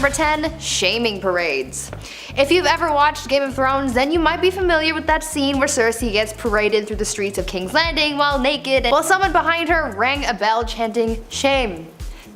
number 10, shaming parades. If you've ever watched Game of Thrones, then you might be familiar with that scene where Cersei gets paraded through the streets of King's Landing while naked, while someone behind her rang a bell chanting, "Shame.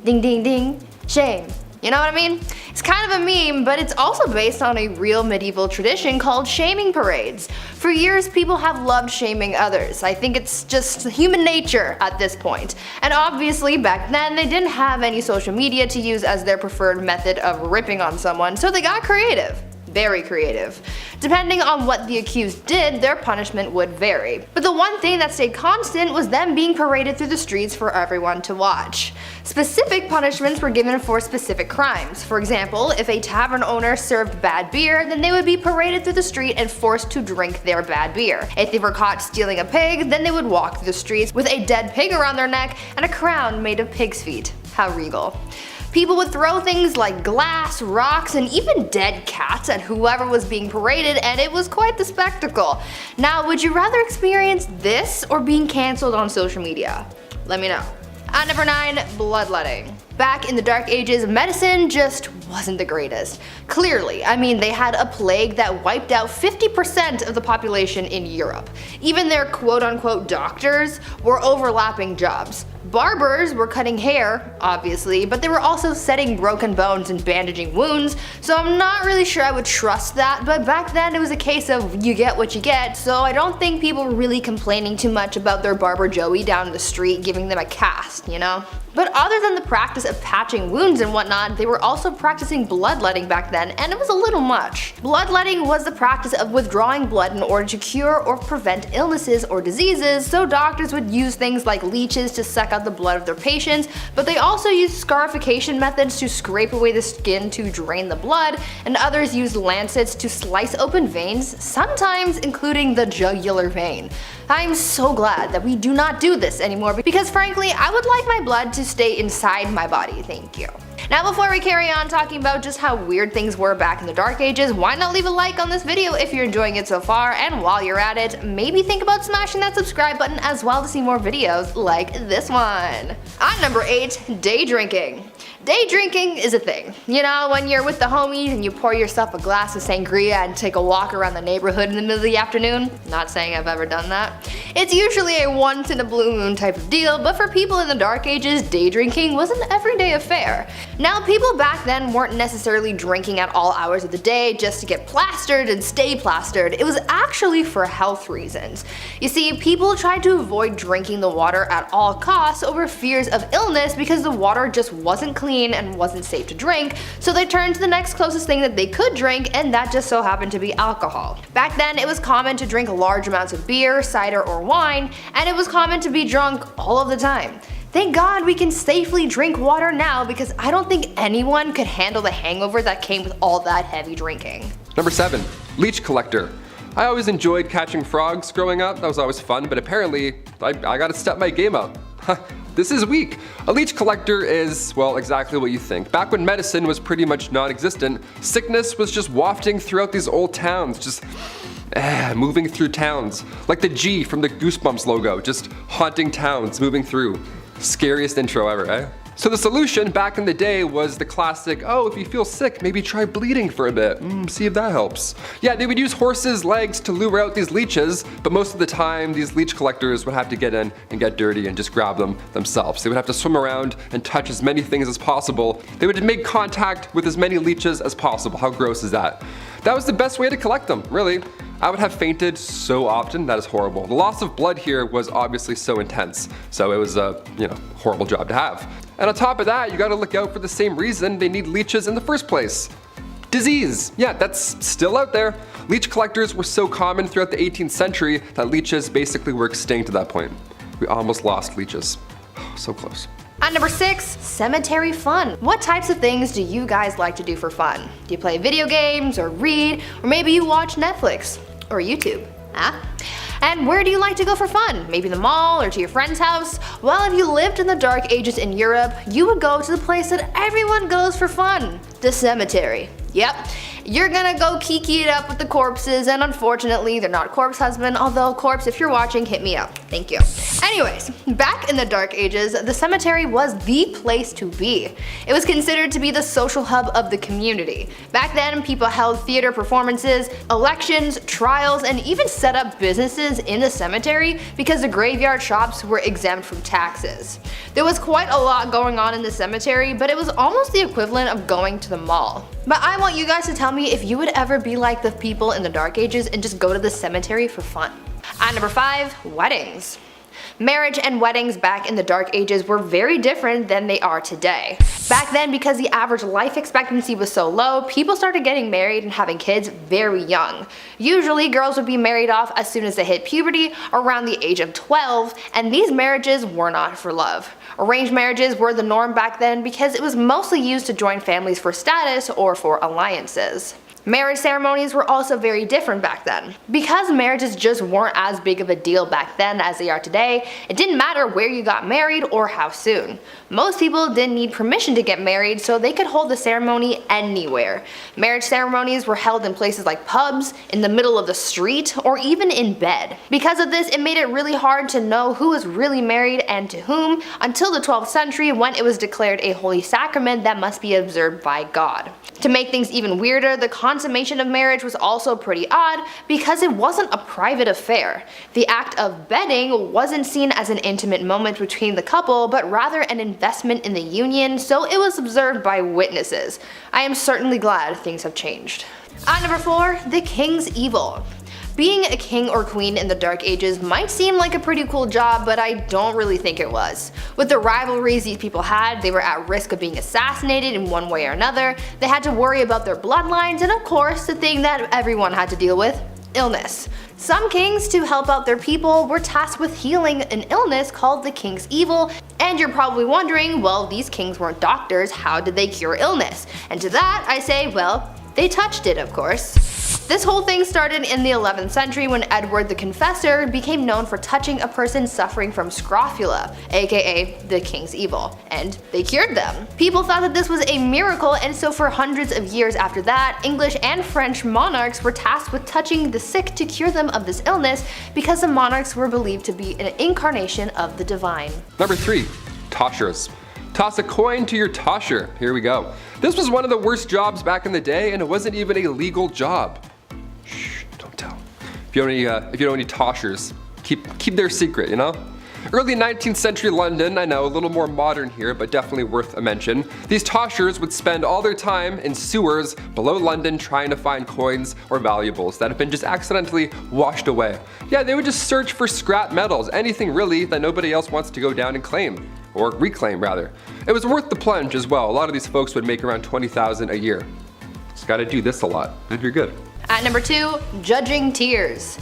Ding ding ding. Shame." You know what I mean? It's kind of a meme, but it's also based on a real medieval tradition called shaming parades. For years, people have loved shaming others. I think it's just human nature at this point. And obviously, back then, they didn't have any social media to use as their preferred method of ripping on someone, so they got creative. Very creative. Depending on what the accused did, their punishment would vary. But the one thing that stayed constant was them being paraded through the streets for everyone to watch. Specific punishments were given for specific crimes. For example, if a tavern owner served bad beer, then they would be paraded through the street and forced to drink their bad beer. If they were caught stealing a pig, then they would walk through the streets with a dead pig around their neck and a crown made of pig's feet. How regal. People would throw things like glass, rocks, and even dead cats at whoever was being paraded, and it was quite the spectacle. Now, would you rather experience this or being cancelled on social media? Let me know. At number 9, bloodletting. Back in the Dark Ages, medicine just wasn't the greatest. Clearly, I mean, they had a plague that wiped out 50% of the population in Europe. Even their quote-unquote doctors were overlapping jobs. Barbers were cutting hair, obviously, but they were also setting broken bones and bandaging wounds, so I'm not really sure I would trust that, but back then it was a case of you get what you get, so I don't think people were really complaining too much about their barber Joey down the street giving them a cast, you know? But other than the practice of patching wounds and whatnot, they were also practicing bloodletting back then, and it was a little much. Bloodletting was the practice of withdrawing blood in order to cure or prevent illnesses or diseases, so doctors would use things like leeches to suck out the blood of their patients, but they also used scarification methods to scrape away the skin to drain the blood, and others used lancets to slice open veins, sometimes including the jugular vein. I'm so glad that we do not do this anymore because frankly, I would like my blood to stay inside my body, thank you. Now before we carry on talking about just how weird things were back in the Dark Ages, why not leave a like on this video if you're enjoying it so far, and while you're at it, maybe think about smashing that subscribe button as well to see more videos like this one. At number 8, day drinking. Day drinking is a thing. You know, when you're with the homies and you pour yourself a glass of sangria and take a walk around the neighborhood in the middle of the afternoon. Not saying I've ever done that. It's usually a once in a blue moon type of deal, but for people in the Dark Ages, day drinking was an everyday affair. Now, people back then weren't necessarily drinking at all hours of the day just to get plastered and stay plastered. It was actually for health reasons. You see, people tried to avoid drinking the water at all costs over fears of illness because the water just wasn't clean and wasn't safe to drink, so they turned to the next closest thing that they could drink, and that just so happened to be alcohol. Back then, it was common to drink large amounts of beer, cider, or wine, and it was common to be drunk all of the time. Thank God we can safely drink water now because I don't think anyone could handle the hangover that came with all that heavy drinking. Number 7, leech collector. I always enjoyed catching frogs growing up, that was always fun, but apparently I gotta step my game up. This is weak. A leech collector is, well, exactly what you think. Back when medicine was pretty much non-existent, sickness was just wafting throughout these old towns, just moving through towns. Like the G from the Goosebumps logo, just haunting towns, moving through. Scariest intro ever, eh? So the solution back in the day was the classic, oh, if you feel sick, maybe try bleeding for a bit, see if that helps. Yeah, they would use horses' legs to lure out these leeches, but most of the time these leech collectors would have to get in and get dirty and just grab them themselves. They would have to swim around and touch as many things as possible. They would make contact with as many leeches as possible. How gross is that? That was the best way to collect them, really. I would have fainted so often, that is horrible. The loss of blood here was obviously so intense, so it was a, horrible job to have. And on top of that, you gotta look out for the same reason they need leeches in the first place. Disease. Yeah, that's still out there. Leech collectors were so common throughout the 18th century that leeches basically were extinct at that point. We almost lost leeches. So close. At number 6, cemetery fun. What types of things do you guys like to do for fun? Do you play video games, or read, or maybe you watch Netflix, or YouTube? And where do you like to go for fun? Maybe the mall or to your friend's house? Well, if you lived in the Dark Ages in Europe, you would go to the place that everyone goes for fun, the cemetery. Yep, you're gonna go kiki it up with the corpses, and unfortunately they're not corpse husband, although corpse, if you're watching, hit me up. Thank you. Anyways, back in the Dark Ages, the cemetery was the place to be. It was considered to be the social hub of the community. Back then, people held theater performances, elections, trials, and even set up businesses in the cemetery because the graveyard shops were exempt from taxes. There was quite a lot going on in the cemetery, but it was almost the equivalent of going to the mall. But I want you guys to tell me if you would ever be like the people in the Dark Ages and just go to the cemetery for fun. At number 5, weddings. Marriage and weddings back in the Dark Ages were very different than they are today. Back then, because the average life expectancy was so low, people started getting married and having kids very young. Usually, girls would be married off as soon as they hit puberty, around the age of 12, and these marriages were not for love. Arranged marriages were the norm back then because it was mostly used to join families for status or for alliances. Marriage ceremonies were also very different back then. Because marriages just weren't as big of a deal back then as they are today, it didn't matter where you got married or how soon. Most people didn't need permission to get married, so they could hold the ceremony anywhere. Marriage ceremonies were held in places like pubs, in the middle of the street, or even in bed. Because of this, it made it really hard to know who was really married and to whom until the 12th century, when it was declared a holy sacrament that must be observed by God. To make things even weirder, the consummation of marriage was also pretty odd because it wasn't a private affair. The act of bedding wasn't seen as an intimate moment between the couple, but rather an investment in the union, so it was observed by witnesses. I am certainly glad things have changed. At number 4, the king's evil. Being a king or queen in the Dark Ages might seem like a pretty cool job, but I don't really think it was. With the rivalries these people had, they were at risk of being assassinated in one way or another, they had to worry about their bloodlines, and of course, the thing that everyone had to deal with, illness. Some kings, to help out their people, were tasked with healing an illness called the king's evil, and you're probably wondering, well, these kings weren't doctors, how did they cure illness? And to that, I say, well, they touched it, of course. This whole thing started in the 11th century when Edward the Confessor became known for touching a person suffering from scrofula, aka the king's evil, and they cured them. People thought that this was a miracle, and so for hundreds of years after that, English and French monarchs were tasked with touching the sick to cure them of this illness because the monarchs were believed to be an incarnation of the divine. Number 3, toshers. Toss a coin to your tosher. Here we go. This was one of the worst jobs back in the day, and it wasn't even a legal job. Shh, don't tell. If you don't any toshers, keep their secret, you know? Early 19th century London, I know, a little more modern here, but definitely worth a mention. These toshers would spend all their time in sewers below London trying to find coins or valuables that have been just accidentally washed away. Yeah, they would just search for scrap metals, anything really that nobody else wants to go down and claim. Or reclaim, rather. It was worth the plunge as well. A lot of these folks would make around $20,000 a year. Just gotta do this a lot, and you're good. At number 2, judging tears.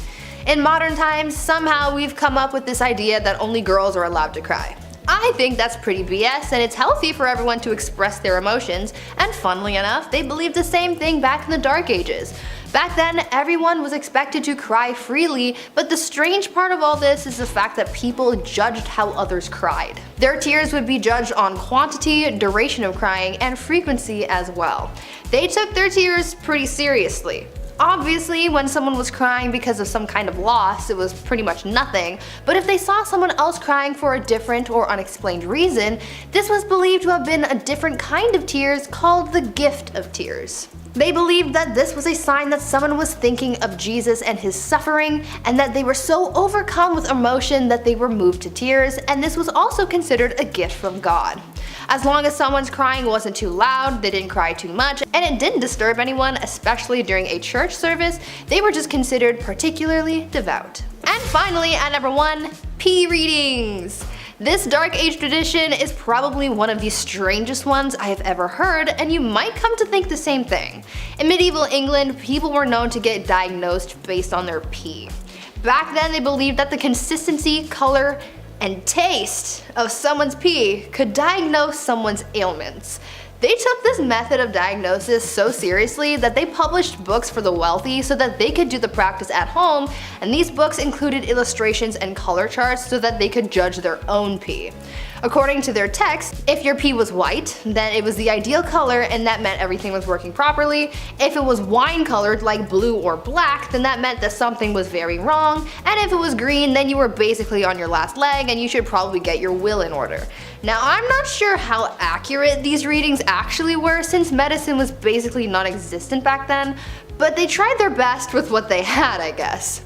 In modern times, somehow we've come up with this idea that only girls are allowed to cry. I think that's pretty BS, and it's healthy for everyone to express their emotions, and funnily enough, they believed the same thing back in the Dark Ages. Back then, everyone was expected to cry freely, but the strange part of all this is the fact that people judged how others cried. Their tears would be judged on quantity, duration of crying, and frequency as well. They took their tears pretty seriously. Obviously, when someone was crying because of some kind of loss, it was pretty much nothing, but if they saw someone else crying for a different or unexplained reason, this was believed to have been a different kind of tears called the gift of tears. They believed that this was a sign that someone was thinking of Jesus and his suffering, and that they were so overcome with emotion that they were moved to tears, and this was also considered a gift from God. As long as someone's crying wasn't too loud, they didn't cry too much, and it didn't disturb anyone, especially during a church service, they were just considered particularly devout. And finally, at number 1, pee readings. This Dark Age tradition is probably one of the strangest ones I have ever heard, and you might come to think the same thing. In medieval England, people were known to get diagnosed based on their pee. Back then, they believed that the consistency, color, and taste of someone's pee could diagnose someone's ailments. They took this method of diagnosis so seriously that they published books for the wealthy so that they could do the practice at home, and these books included illustrations and color charts so that they could judge their own pee. According to their text, if your pee was white, then it was the ideal color and that meant everything was working properly. If it was wine colored like blue or black, then that meant that something was very wrong. And if it was green, then you were basically on your last leg and you should probably get your will in order. Now, I'm not sure how accurate these readings actually were since medicine was basically non-existent back then, but they tried their best with what they had, I guess.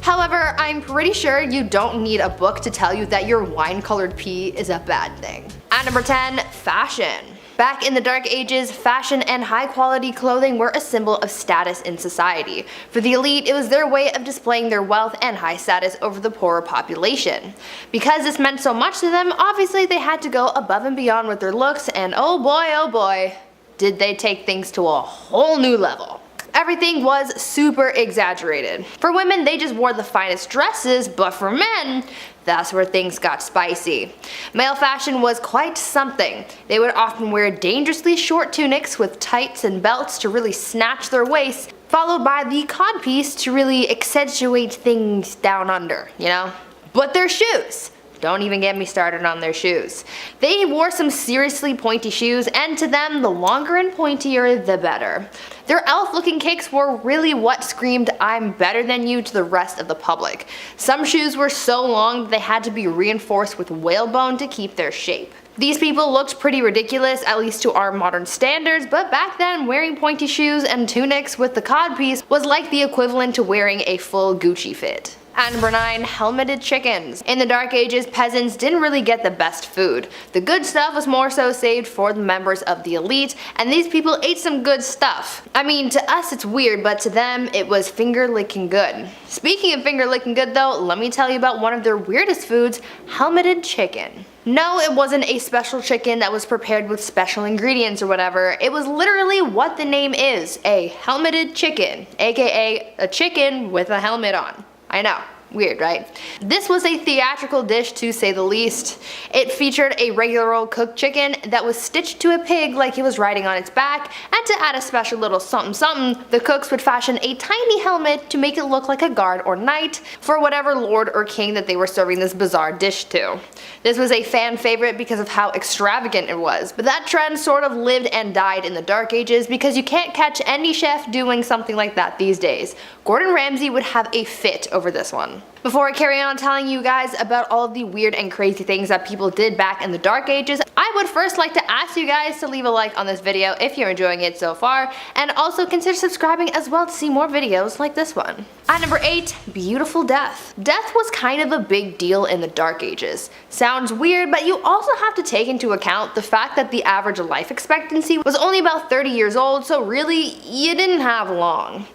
However, I'm pretty sure you don't need a book to tell you that your wine-colored pee is a bad thing. At number 10, fashion. Back in the Dark Ages, fashion and high-quality clothing were a symbol of status in society. For the elite, it was their way of displaying their wealth and high status over the poorer population. Because this meant so much to them, obviously they had to go above and beyond with their looks, and oh boy, did they take things to a whole new level. Everything was super exaggerated. For women, they just wore the finest dresses, but for men, that's where things got spicy. Male fashion was quite something. They would often wear dangerously short tunics with tights and belts to really snatch their waists, followed by the codpiece to really accentuate things down under, you know? But their shoes! Don't even get me started on their shoes. They wore some seriously pointy shoes, and to them, the longer and pointier, the better. Their elf-looking kicks were really what screamed, "I'm better than you" to the rest of the public. Some shoes were so long that they had to be reinforced with whalebone to keep their shape. These people looked pretty ridiculous, at least to our modern standards, but back then, wearing pointy shoes and tunics with the codpiece was like the equivalent to wearing a full Gucci fit. At number 9, helmeted chickens. In the Dark Ages, peasants didn't really get the best food. The good stuff was more so saved for the members of the elite, and these people ate some good stuff. I mean, to us it's weird, but to them it was finger-licking good. Speaking of finger-licking good though, let me tell you about one of their weirdest foods, helmeted chicken. No, it wasn't a special chicken that was prepared with special ingredients or whatever. It was literally what the name is, a helmeted chicken, aka a chicken with a helmet on. I know, weird, right? This was a theatrical dish to say the least. It featured a regular old cooked chicken that was stitched to a pig like he was riding on its back, and to add a special little something something, the cooks would fashion a tiny helmet to make it look like a guard or knight for whatever lord or king that they were serving this bizarre dish to. This was a fan favorite because of how extravagant it was, but that trend sort of lived and died in the Dark Ages because you can't catch any chef doing something like that these days. Gordon Ramsay would have a fit over this one. Before I carry on telling you guys about all of the weird and crazy things that people did back in the Dark Ages, I would first like to ask you guys to leave a like on this video if you're enjoying it so far, and also consider subscribing as well to see more videos like this one. At number 8, beautiful death. Death was kind of a big deal in the Dark Ages. Sounds weird, but you also have to take into account the fact that the average life expectancy was only about 30 years old, so really, you didn't have long.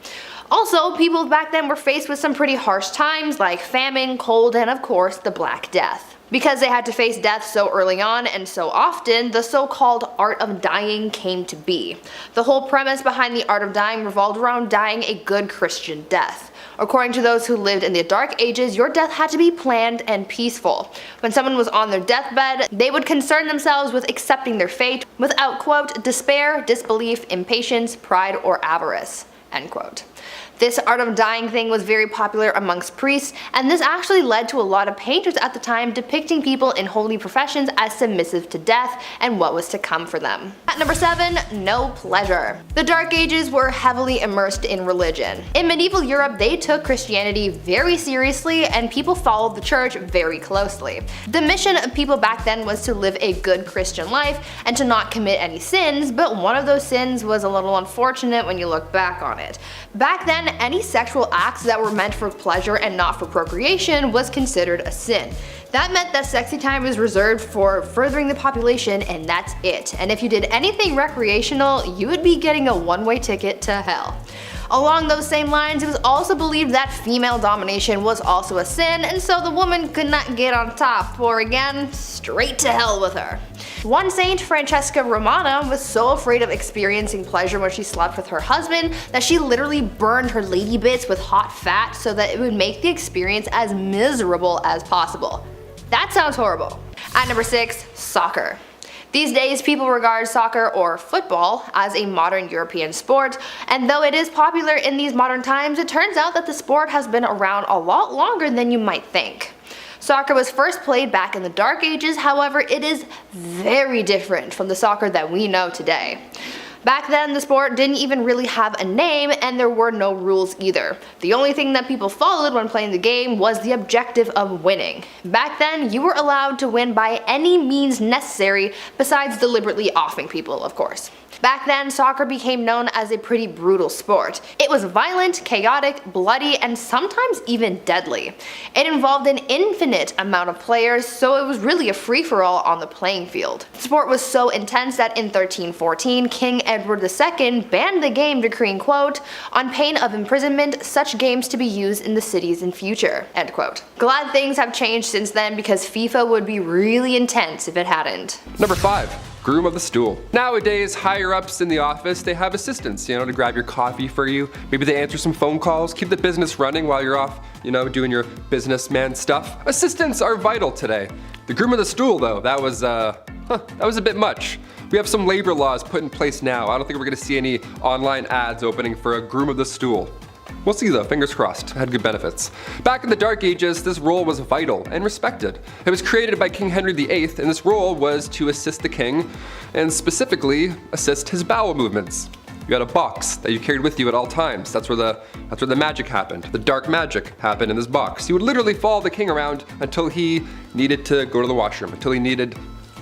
Also, people back then were faced with some pretty harsh times like famine, cold, and of course the Black Death. Because they had to face death so early on and so often, the so-called art of dying came to be. The whole premise behind the art of dying revolved around dying a good Christian death. According to those who lived in the Dark Ages, your death had to be planned and peaceful. When someone was on their deathbed, they would concern themselves with accepting their fate without, quote, despair, disbelief, impatience, pride, or avarice, end quote. This art of dying thing was very popular amongst priests, and this actually led to a lot of painters at the time depicting people in holy professions as submissive to death and what was to come for them. At number 7, no pleasure. The Dark Ages were heavily immersed in religion. In medieval Europe, they took Christianity very seriously and people followed the church very closely. The mission of people back then was to live a good Christian life and to not commit any sins, but one of those sins was a little unfortunate when you look back on it. Back then, any sexual acts that were meant for pleasure and not for procreation was considered a sin. That meant that sexy time was reserved for furthering the population, and that's it. And if you did anything recreational, you would be getting a one-way ticket to hell. Along those same lines, it was also believed that female domination was also a sin, and so the woman could not get on top, or again, straight to hell with her. One saint, Francesca Romana, was so afraid of experiencing pleasure when she slept with her husband that she literally burned her lady bits with hot fat so that it would make the experience as miserable as possible. That sounds horrible. At number 6, soccer. These days, people regard soccer or football as a modern European sport, and though it is popular in these modern times, it turns out that the sport has been around a lot longer than you might think. Soccer was first played back in the Dark Ages, however, it is very different from the soccer that we know today. Back then, the sport didn't even really have a name, and there were no rules either. The only thing that people followed when playing the game was the objective of winning. Back then, you were allowed to win by any means necessary, besides deliberately offing people, of course. Back then, soccer became known as a pretty brutal sport. It was violent, chaotic, bloody, and sometimes even deadly. It involved an infinite amount of players, so it was really a free-for-all on the playing field. The sport was so intense that in 1314, King Edward II banned the game, decreeing, quote, "on pain of imprisonment, such games to be used in the cities in future," end quote. Glad things have changed since then, because FIFA would be really intense if it hadn't. Number 5. Groom of the Stool. Nowadays, higher ups in the office, they have assistants, to grab your coffee for you. Maybe they answer some phone calls, keep the business running while you're off, doing your businessman stuff. Assistants are vital today. The Groom of the Stool, though, that was a bit much. We have some labor laws put in place now. I don't think we're gonna see any online ads opening for a Groom of the Stool. We'll see though, fingers crossed. It had good benefits. Back in the Dark Ages, this role was vital and respected. It was created by King Henry VIII, and this role was to assist the king, and specifically assist his bowel movements. You had a box that you carried with you at all times. That's where the magic happened. The dark magic happened in this box. You would literally follow the king around until he needed to go to the washroom, until he needed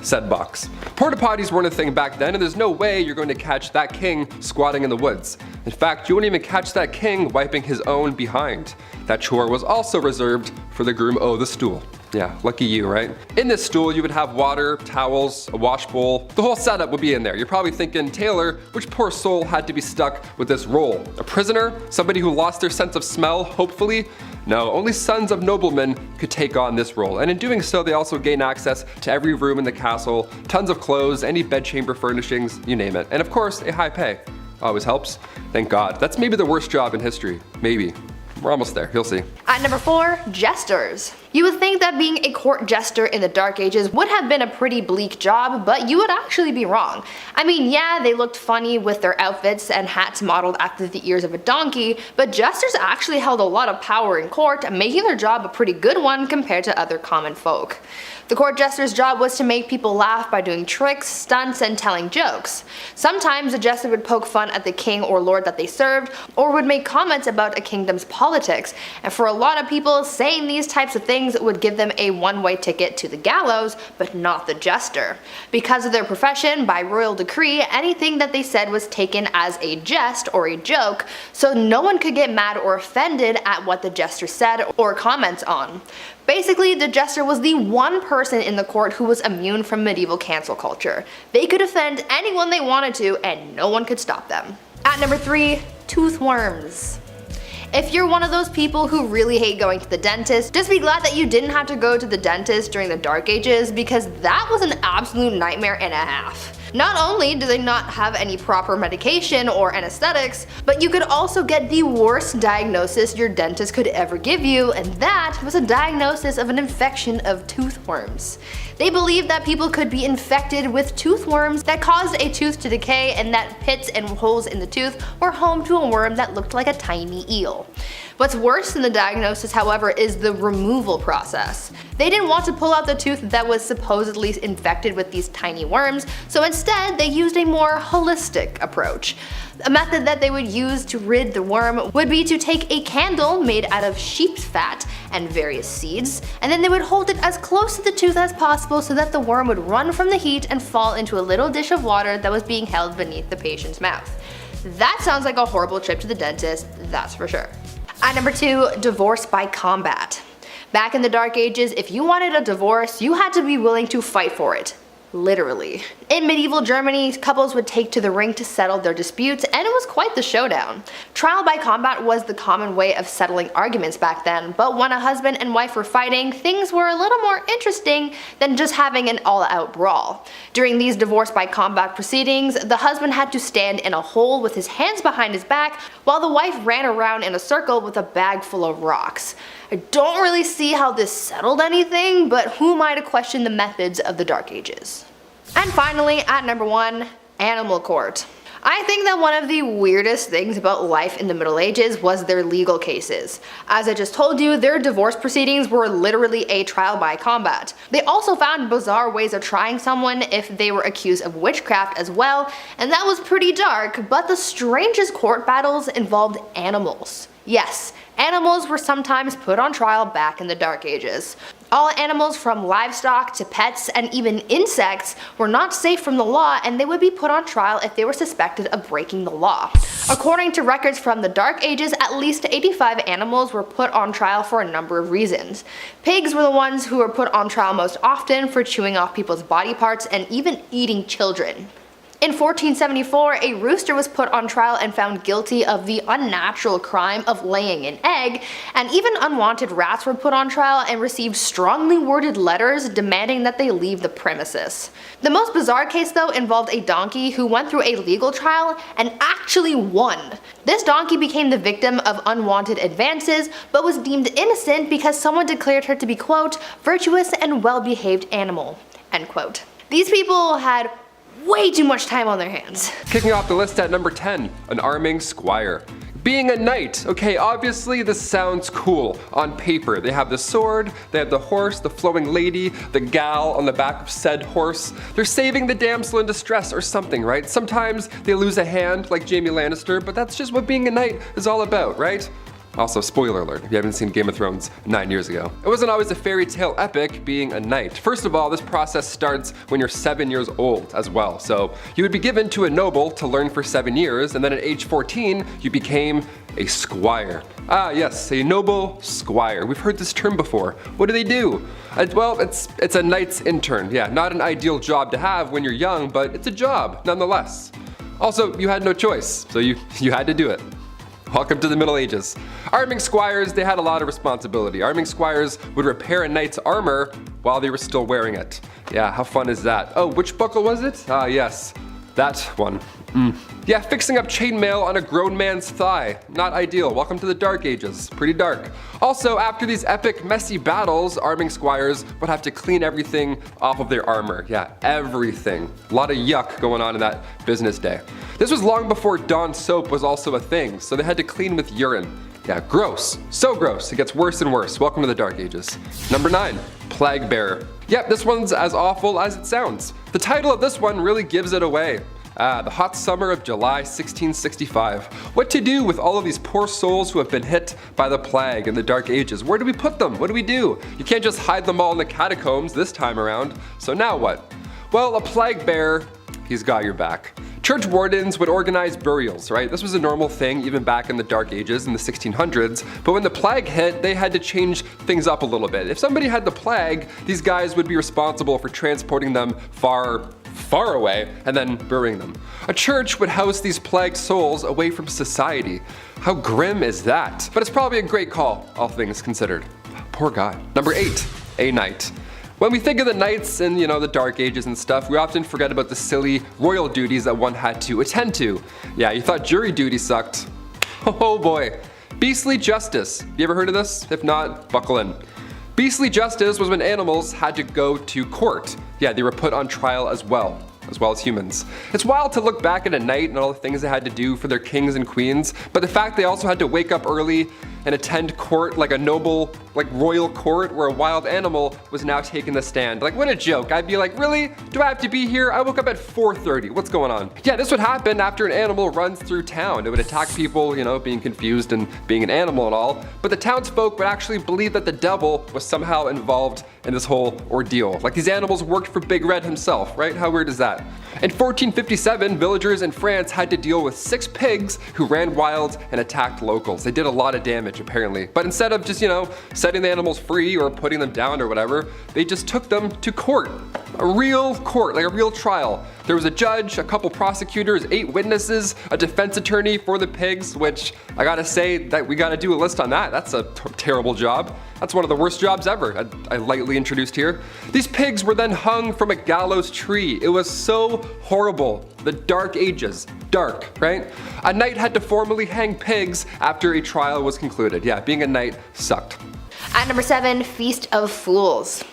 said box. Porta potties weren't a thing back then, and there's no way you're going to catch that king squatting in the woods. In fact, you wouldn't even catch that king wiping his own behind. That chore was also reserved for the Groom of the Stool. Yeah, lucky you, right? In this stool, you would have water, towels, a wash bowl. The whole setup would be in there. You're probably thinking, Taylor, which poor soul had to be stuck with this role? A prisoner? Somebody who lost their sense of smell, hopefully? No, only sons of noblemen could take on this role, and in doing so, they also gain access to every room in the castle, tons of clothes, any bedchamber furnishings, you name it. And of course, a high pay. Always helps. Thank God. That's maybe the worst job in history. Maybe. We're almost there, you'll see. At number 4, Jesters. You would think that being a court jester in the Dark Ages would have been a pretty bleak job, but you would actually be wrong. I mean, yeah, they looked funny with their outfits and hats modeled after the ears of a donkey, but jesters actually held a lot of power in court, making their job a pretty good one compared to other common folk. The court jester's job was to make people laugh by doing tricks, stunts, and telling jokes. Sometimes a jester would poke fun at the king or lord that they served, or would make comments about a kingdom's politics, and for a lot of people, saying these types of things would give them a one-way ticket to the gallows, but not the jester. Because of their profession, by royal decree, anything that they said was taken as a jest or a joke, so no one could get mad or offended at what the jester said or comments on. Basically, the jester was the one person in the court who was immune from medieval cancel culture. They could offend anyone they wanted to, and no one could stop them. At number 3, toothworms. If you're one of those people who really hate going to the dentist, just be glad that you didn't have to go to the dentist during the Dark Ages, because that was an absolute nightmare and a half. Not only do they not have any proper medication or anesthetics, but you could also get the worst diagnosis your dentist could ever give you, and that was a diagnosis of an infection of toothworms. They believed that people could be infected with toothworms that caused a tooth to decay, and that pits and holes in the tooth were home to a worm that looked like a tiny eel. What's worse than the diagnosis, however, is the removal process. They didn't want to pull out the tooth that was supposedly infected with these tiny worms, so instead they used a more holistic approach. A method that they would use to rid the worm would be to take a candle made out of sheep's fat and various seeds, and then they would hold it as close to the tooth as possible so that the worm would run from the heat and fall into a little dish of water that was being held beneath the patient's mouth. That sounds like a horrible trip to the dentist, that's for sure. At number 2, divorce by combat. Back in the Dark Ages, if you wanted a divorce, you had to be willing to fight for it. Literally. In medieval Germany, couples would take to the ring to settle their disputes, and it was quite the showdown. Trial by combat was the common way of settling arguments back then, but when a husband and wife were fighting, things were a little more interesting than just having an all-out brawl. During these divorce by combat proceedings, the husband had to stand in a hole with his hands behind his back, while the wife ran around in a circle with a bag full of rocks. I don't really see how this settled anything, but who am I to question the methods of the Dark Ages? And finally, at number 1, Animal Court. I think that one of the weirdest things about life in the Middle Ages was their legal cases. As I just told you, their divorce proceedings were literally a trial by combat. They also found bizarre ways of trying someone if they were accused of witchcraft as well, and that was pretty dark, but the strangest court battles involved animals. Yes, animals were sometimes put on trial back in the Dark Ages. All animals from livestock to pets and even insects were not safe from the law, and they would be put on trial if they were suspected of breaking the law. According to records from the Dark Ages, at least 85 animals were put on trial for a number of reasons. Pigs were the ones who were put on trial most often for chewing off people's body parts and even eating children. In 1474, a rooster was put on trial and found guilty of the unnatural crime of laying an egg, and even unwanted rats were put on trial and received strongly worded letters demanding that they leave the premises. The most bizarre case though involved a donkey who went through a legal trial and actually won. This donkey became the victim of unwanted advances, but was deemed innocent because someone declared her to be, quote, virtuous and well-behaved animal, end quote. These people had way too much time on their hands. Kicking off the list at number 10, an arming squire. Being a knight. Okay, obviously this sounds cool on paper. They have the sword, they have the horse, the flowing lady, the gal on the back of said horse. They're saving the damsel in distress or something, right? Sometimes they lose a hand like Jaime Lannister, but that's just what being a knight is all about, right? Also, spoiler alert, if you haven't seen Game of Thrones 9 years ago. It wasn't always a fairy tale epic being a knight. First of all, this process starts when you're 7 years old as well. So you would be given to a noble to learn for 7 years, and then at age 14, you became a squire. Ah yes, a noble squire. We've heard this term before. What do they do? Well, it's a knight's intern. Yeah, not an ideal job to have when you're young, but it's a job nonetheless. Also, you had no choice, so you had to do it. Welcome to the Middle Ages. Arming squires, they had a lot of responsibility. Arming squires would repair a knight's armor while they were still wearing it. Yeah, how fun is that? Oh, which buckle was it? Ah, yes, that one. Yeah, fixing up chainmail on a grown man's thigh. Not ideal. Welcome to the Dark Ages. Pretty dark. Also, after these epic, messy battles, arming squires would have to clean everything off of their armor. Yeah, everything. A lot of yuck going on in that business day. This was long before Dawn soap was also a thing, so they had to clean with urine. Yeah, gross. So gross. It gets worse and worse. Welcome to the Dark Ages. Number 9, plague bearer. Yep, this one's as awful as it sounds. The title of this one really gives it away. The hot summer of July 1665. What to do with all of these poor souls who have been hit by the plague in the Dark Ages? Where do we put them? What do we do? You can't just hide them all in the catacombs this time around. So now what? Well, a plague bearer, he's got your back. Church wardens would organize burials, right? This was a normal thing even back in the Dark Ages in the 1600s, but when the plague hit, they had to change things up a little bit. If somebody had the plague, these guys would be responsible for transporting them far away and then burying them. A church would house these plagued souls away from society. How grim is that? But it's probably a great call, all things considered. Poor guy. Number 8, a knight. When we think of the knights in, the Dark Ages and stuff, we often forget about the silly royal duties that one had to attend to. Yeah, you thought jury duty sucked. Oh boy. Beastly justice. You ever heard of this? If not, buckle in. Beastly justice was when animals had to go to court. Yeah, they were put on trial as well as humans. It's wild to look back at a knight and all the things they had to do for their kings and queens, but the fact they also had to wake up early and attend court like a noble, royal court where a wild animal was now taking the stand. What a joke. I'd be like, really? Do I have to be here? I woke up at 4:30. What's going on? Yeah, this would happen after an animal runs through town. It would attack people, being confused and being an animal and all, but the townsfolk would actually believe that the devil was somehow involved in this whole ordeal. These animals worked for Big Red himself, right? How weird is that? In 1457, villagers in France had to deal with 6 pigs who ran wild and attacked locals. They did a lot of damage apparently, but instead of just, setting the animals free or putting them down or whatever, they just took them to court. A real court, a real trial. There was a judge, a couple prosecutors, 8 witnesses, a defense attorney for the pigs, which I gotta say that we gotta do a list on that. That's a terrible job. That's one of the worst jobs ever, I lightly introduced here. These pigs were then hung from a gallows tree. It was so horrible. The Dark Ages. Dark, right? A knight had to formally hang pigs after a trial was concluded. Yeah, being a knight sucked. At number 7, Feast of Fools.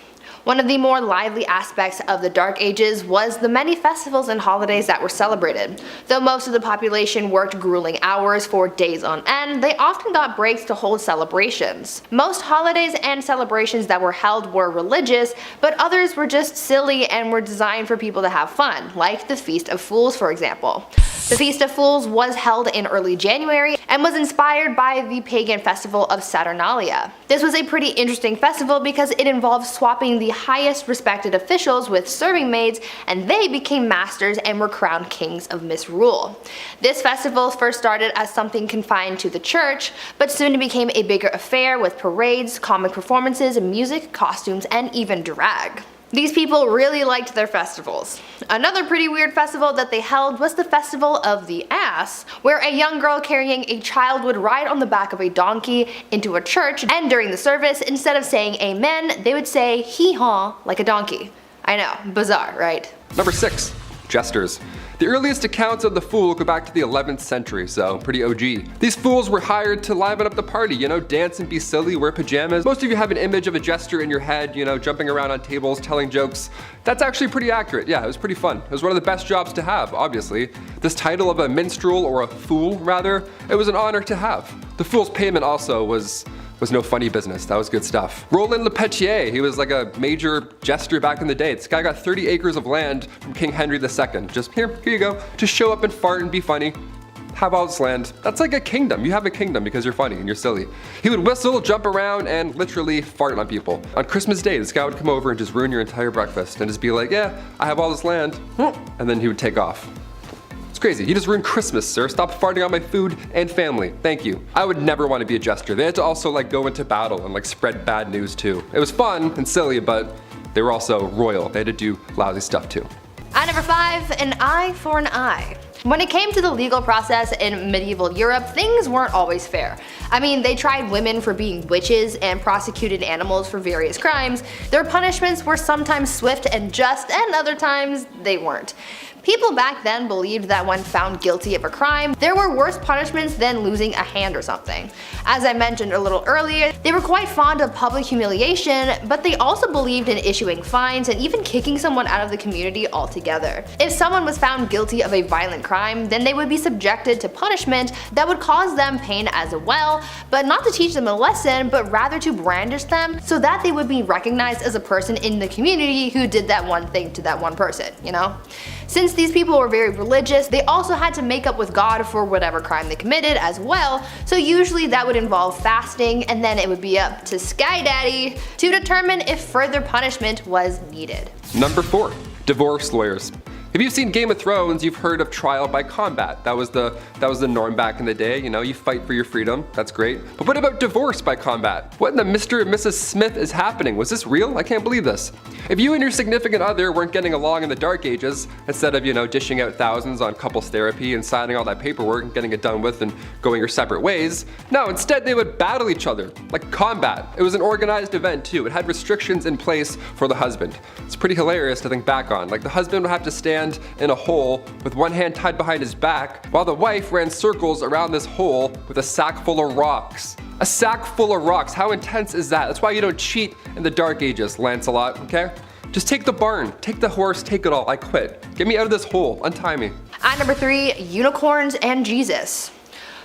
One of the more lively aspects of the Dark Ages was the many festivals and holidays that were celebrated. Though most of the population worked grueling hours for days on end, they often got breaks to hold celebrations. Most holidays and celebrations that were held were religious, but others were just silly and were designed for people to have fun, like the Feast of Fools, for example. The Feast of Fools was held in early January and was inspired by the pagan festival of Saturnalia. This was a pretty interesting festival because it involved swapping the highest respected officials with serving maids, and they became masters and were crowned kings of misrule. This festival first started as something confined to the church, but soon it became a bigger affair with parades, comic performances, music, costumes, and even drag. These people really liked their festivals. Another pretty weird festival that they held was the Festival of the Ass, where a young girl carrying a child would ride on the back of a donkey into a church, and during the service, instead of saying amen, they would say hee-haw like a donkey. I know, bizarre, right? Number 6. Jesters. The earliest accounts of the fool go back to the 11th century, so pretty OG. These fools were hired to liven up the party, dance and be silly, wear pajamas. Most of you have an image of a jester in your head, jumping around on tables, telling jokes. That's actually pretty accurate. Yeah, it was pretty fun. It was one of the best jobs to have, obviously. This title of a minstrel, or a fool rather, it was an honor to have. The fool's payment also was no funny business. That was good stuff. Roland Le Petier, he was like a major jester back in the day. This guy got 30 acres of land from King Henry II. Just here you go. Just show up and fart and be funny. Have all this land. That's like a kingdom. You have a kingdom because you're funny and you're silly. He would whistle, jump around, and literally fart on people. On Christmas Day, this guy would come over and just ruin your entire breakfast and just be like, yeah, I have all this land. And then he would take off. Crazy. You just ruined Christmas, sir. Stop farting on my food and family. Thank you. I would never want to be a jester. They had to also go into battle and spread bad news too. It was fun and silly, but they were also royal. They had to do lousy stuff too. At number 5, an eye for an eye. When it came to the legal process in medieval Europe, things weren't always fair. I mean, they tried women for being witches and prosecuted animals for various crimes. Their punishments were sometimes swift and just, and other times they weren't. People back then believed that when found guilty of a crime, there were worse punishments than losing a hand or something. As I mentioned a little earlier, they were quite fond of public humiliation, but they also believed in issuing fines and even kicking someone out of the community altogether. If someone was found guilty of a violent crime, then they would be subjected to punishment that would cause them pain as well, but not to teach them a lesson, but rather to brandish them so that they would be recognized as a person in the community who did that one thing to that one person, Since these people were very religious, they also had to make up with God for whatever crime they committed as well, so usually that would involve fasting, and then it would be up to Sky Daddy to determine if further punishment was needed. Number 4. Divorce lawyers. If you've seen Game of Thrones, you've heard of trial by combat. That was the norm back in the day, you fight for your freedom, that's great. But what about divorce by combat? What in the Mr. and Mrs. Smith is happening? Was this real? I can't believe this. If you and your significant other weren't getting along in the Dark Ages, instead of, dishing out thousands on couples therapy and signing all that paperwork and getting it done with and going your separate ways, no, instead they would battle each other, like combat. It was an organized event too. It had restrictions in place for the husband. It's pretty hilarious to think back on. The husband would have to stand in a hole with one hand tied behind his back, while the wife ran circles around this hole with a sack full of rocks. A sack full of rocks, how intense is that? That's why you don't cheat in the Dark Ages, Lancelot, okay? Just take the barn, take the horse, take it all, I quit. Get me out of this hole, untie me. At number 3, unicorns and Jesus.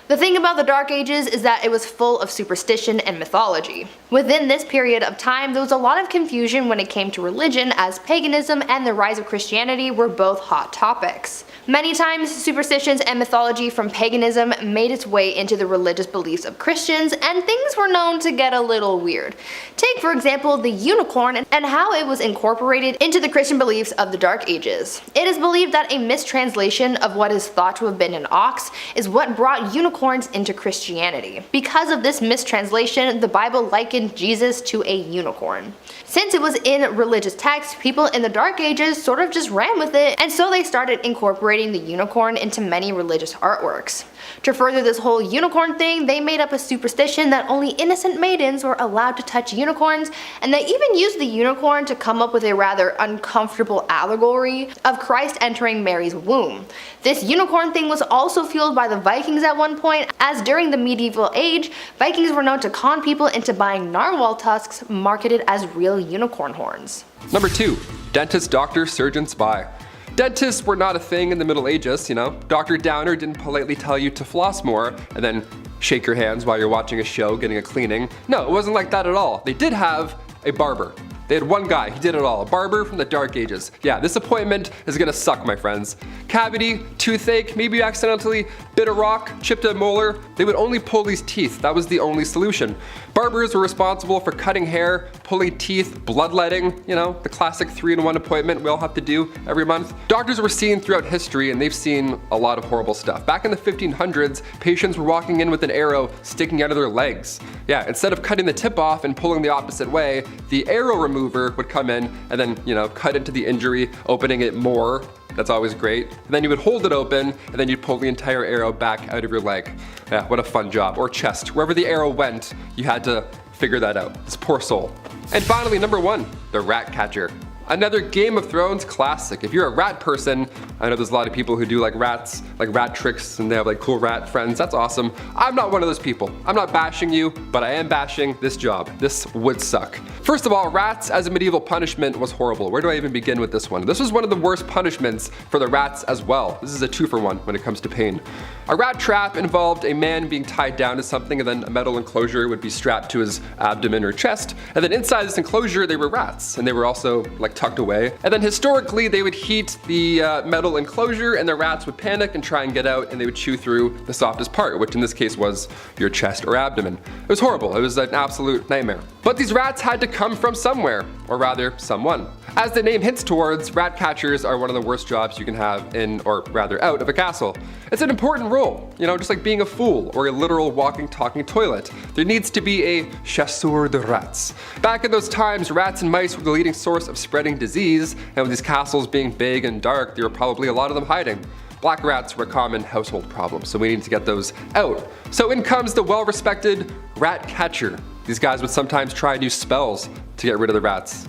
The thing about the Dark Ages is that it was full of superstition and mythology. Within this period of time, there was a lot of confusion when it came to religion, as paganism and the rise of Christianity were both hot topics. Many times, superstitions and mythology from paganism made its way into the religious beliefs of Christians, and things were known to get a little weird. Take, for example, the unicorn and how it was incorporated into the Christian beliefs of the Dark Ages. It is believed that a mistranslation of what is thought to have been an ox is what brought unicorns into Christianity. Because of this mistranslation, the Bible likened Jesus to a unicorn. Since it was in religious texts, people in the Dark Ages sort of just ran with it, and so they started incorporating the unicorn into many religious artworks. To further this whole unicorn thing, they made up a superstition that only innocent maidens were allowed to touch unicorns, and they even used the unicorn to come up with a rather uncomfortable allegory of Christ entering Mary's womb. This unicorn thing was also fueled by the Vikings at one point, as during the medieval age, Vikings were known to con people into buying narwhal tusks marketed as real unicorn horns. Number 2. Dentist, doctor, surgeon, spy. Dentists were not a thing in the Middle Ages, you know. Dr. Downer didn't politely tell you to floss more and then shake your hands while you're watching a show getting a cleaning. No, it wasn't like that at all. They did have a barber. They had one guy, he did it all, a barber from the Dark Ages. Yeah, this appointment is gonna suck, my friends. Cavity, toothache, maybe you accidentally bit a rock, chipped a molar. They would only pull these teeth, that was the only solution. Barbers were responsible for cutting hair, pulling teeth, bloodletting, you know, the classic 3-in-1 appointment we all have to do every month. Doctors were seen throughout history and they've seen a lot of horrible stuff. Back in the 1500s, patients were walking in with an arrow sticking out of their legs. Yeah, instead of cutting the tip off and pulling the opposite way, the arrow remover would come in and then, you know, cut into the injury, opening it more. That's always great. And then you would hold it open and then you'd pull the entire arrow back out of your leg. Yeah, what a fun job. Or chest. Wherever the arrow went, you had to figure that out. This poor soul. And finally, number 1, the rat catcher. Another Game of Thrones classic. If you're a rat person, I know there's a lot of people who do like rats, like rat tricks, and they have like cool rat friends. That's awesome. I'm not one of those people. I'm not bashing you, but I am bashing this job. This would suck. First of all, rats as a medieval punishment was horrible. Where do I even begin with this one? This was one of the worst punishments for the rats as well. This is a 2-for-1 when it comes to pain. A rat trap involved a man being tied down to something and then a metal enclosure would be strapped to his abdomen or chest. And then inside this enclosure, they were rats. And they were also like tucked away. And then historically, they would heat the metal enclosure and the rats would panic and try and get out and they would chew through the softest part, which in this case was your chest or abdomen. It was horrible. It was an absolute nightmare. But these rats had to come from somewhere, or rather, someone. As the name hints towards, rat catchers are one of the worst jobs you can have in, or rather out of a castle. It's an important role, you know, just like being a fool or a literal walking, talking toilet. There needs to be a chasseur de rats. Back in those times, rats and mice were the leading source of spreading disease, and with these castles being big and dark, there were probably a lot of them hiding. Black rats were a common household problem, so we need to get those out. So in comes the well-respected rat catcher. These guys would sometimes try new spells to get rid of the rats.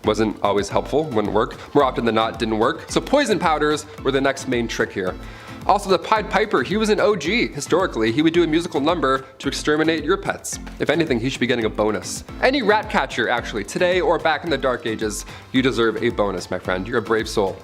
Wasn't always helpful, wouldn't work. More often than not, didn't work. So poison powders were the next main trick here. Also, the Pied Piper, he was an OG. Historically, he would do a musical number to exterminate your pets. If anything, he should be getting a bonus. Any rat catcher, actually, today or back in the Dark Ages, you deserve a bonus, my friend. You're a brave soul.